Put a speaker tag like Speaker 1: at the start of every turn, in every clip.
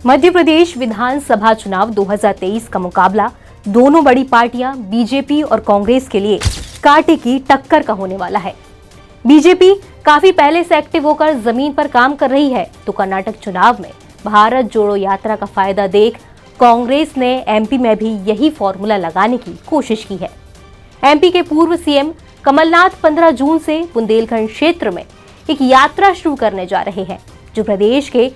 Speaker 1: मध्य प्रदेश विधानसभा चुनाव 2023 का मुकाबला दोनों बड़ी पार्टियां बीजेपी और कांग्रेस के लिए कांटे की टक्कर का होने वाला है। बीजेपी काफी पहले से एक्टिव होकर जमीन पर काम कर रही है, तो कर्नाटक चुनाव में भारत जोड़ो यात्रा का फायदा देख कांग्रेस ने एमपी में भी यही फॉर्मूला लगाने की कोशिश की है। एमपी के पूर्व सीएम कमलनाथ 15 जून से बुंदेलखंड क्षेत्र में एक यात्रा शुरू करने जा रहे हैं, जो प्रदेश के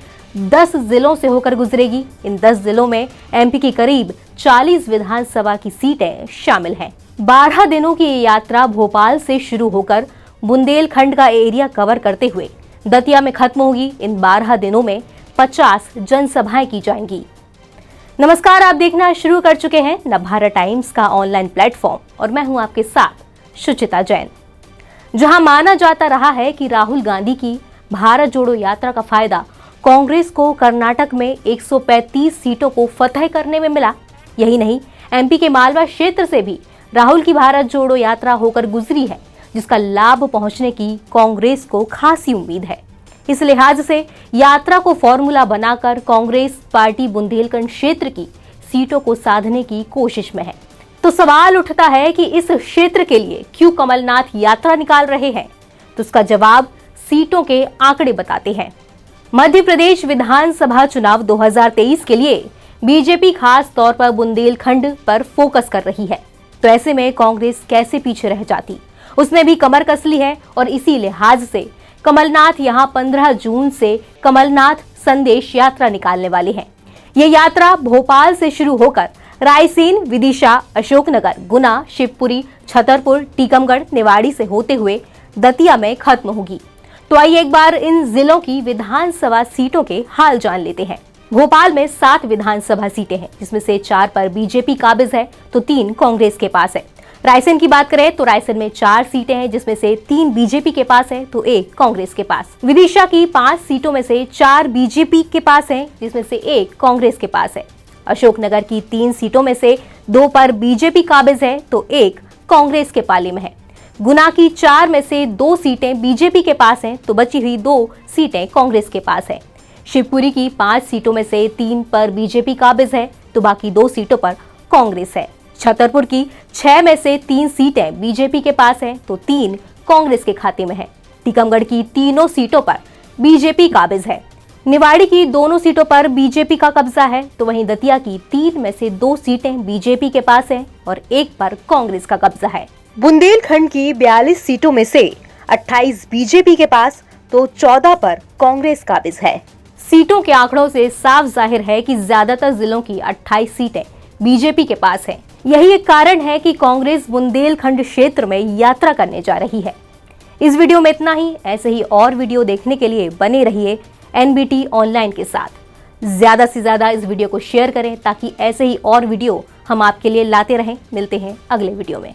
Speaker 1: 10 जिलों से होकर गुजरेगी। इन 10 जिलों में एमपी की करीब 40 विधानसभा की सीटें शामिल हैं। 12 दिनों की ये यात्रा भोपाल से शुरू होकर बुंदेलखंड का एरिया कवर करते हुए दतिया में खत्म होगी। इन 12 दिनों में 50 जनसभाएं की जाएंगी। नमस्कार, आप देखना शुरू कर चुके हैं नवभारत टाइम्स का ऑनलाइन प्लेटफॉर्म और मैं हूं आपके साथ सुचिता जैन। जहां माना जाता रहा है कि राहुल गांधी की भारत जोड़ो यात्रा का फायदा कांग्रेस को कर्नाटक में 135 सीटों को फतह करने में मिला। यही नहीं, एमपी के मालवा क्षेत्र से भी राहुल की भारत जोड़ो यात्रा होकर गुजरी है, जिसका लाभ पहुंचने की कांग्रेस को खासी उम्मीद है। इस लिहाज से यात्रा को फॉर्मूला बनाकर कांग्रेस पार्टी बुंदेलखंड क्षेत्र की सीटों को साधने की कोशिश में है। तो सवाल उठता है कि इस क्षेत्र के लिए क्यों कमलनाथ यात्रा निकाल रहे हैं? तो उसका जवाब सीटों के आंकड़े बताते हैं। मध्य प्रदेश विधानसभा चुनाव 2023 के लिए बीजेपी खास तौर पर बुंदेलखंड पर फोकस कर रही है, तो ऐसे में कांग्रेस कैसे पीछे रह जाती? उसने भी कमर कस ली है और इसी लिहाज से कमलनाथ यहां 15 जून से कमलनाथ संदेश यात्रा निकालने वाले हैं। ये यात्रा भोपाल से शुरू होकर रायसेन, विदिशा, अशोकनगर, गुना, शिवपुरी, छतरपुर, टीकमगढ़, निवाड़ी से होते हुए दतिया में खत्म होगी। तो आइए एक बार इन जिलों की विधानसभा सीटों के हाल जान लेते हैं। भोपाल में 7 विधानसभा सीटें हैं, जिसमें से 4 पर बीजेपी काबिज है तो 3 कांग्रेस के पास है। रायसेन की बात करें तो रायसेन में 4 सीटें हैं, जिसमें से 3 बीजेपी के पास है तो 1 कांग्रेस के पास। विदिशा की 5 सीटों में से 4 बीजेपी के पास है, जिसमें से 1 कांग्रेस के पास है। अशोकनगर की 3 सीटों में से 2 पर बीजेपी काबिज है तो 1 कांग्रेस के पाले में है। गुना की 4 में से 2 सीटें बीजेपी के पास हैं तो बची हुई 2 सीटें कांग्रेस के पास है। शिवपुरी की 5 सीटों में से 3 पर बीजेपी काबिज है तो बाकी 2 सीटों पर कांग्रेस है। छतरपुर की 6 में से 3 सीटें बीजेपी के पास हैं तो 3 कांग्रेस के खाते में है। टीकमगढ़ की तीनों सीटों पर बीजेपी काबिज है। निवाड़ी की दोनों सीटों पर बीजेपी का कब्जा है, तो वहीं दतिया की 3 में से 2 सीटें बीजेपी के पास है और 1 पर कांग्रेस का कब्जा है। बुंदेलखंड की 42 सीटों में से 28 बीजेपी के पास तो 14 पर कांग्रेस काबिज है। सीटों के आंकड़ों से साफ जाहिर है कि ज्यादातर जिलों की 28 सीटें बीजेपी के पास हैं। यही एक कारण है कि कांग्रेस बुंदेलखंड क्षेत्र में यात्रा करने जा रही है। इस वीडियो में इतना ही। ऐसे ही और वीडियो देखने के लिए बने रहिए एनबीटी ऑनलाइन के साथ। ज्यादा से ज्यादा इस वीडियो को शेयर करें ताकि ऐसे ही और वीडियो हम आपके लिए लाते रहें। मिलते हैं अगले वीडियो में।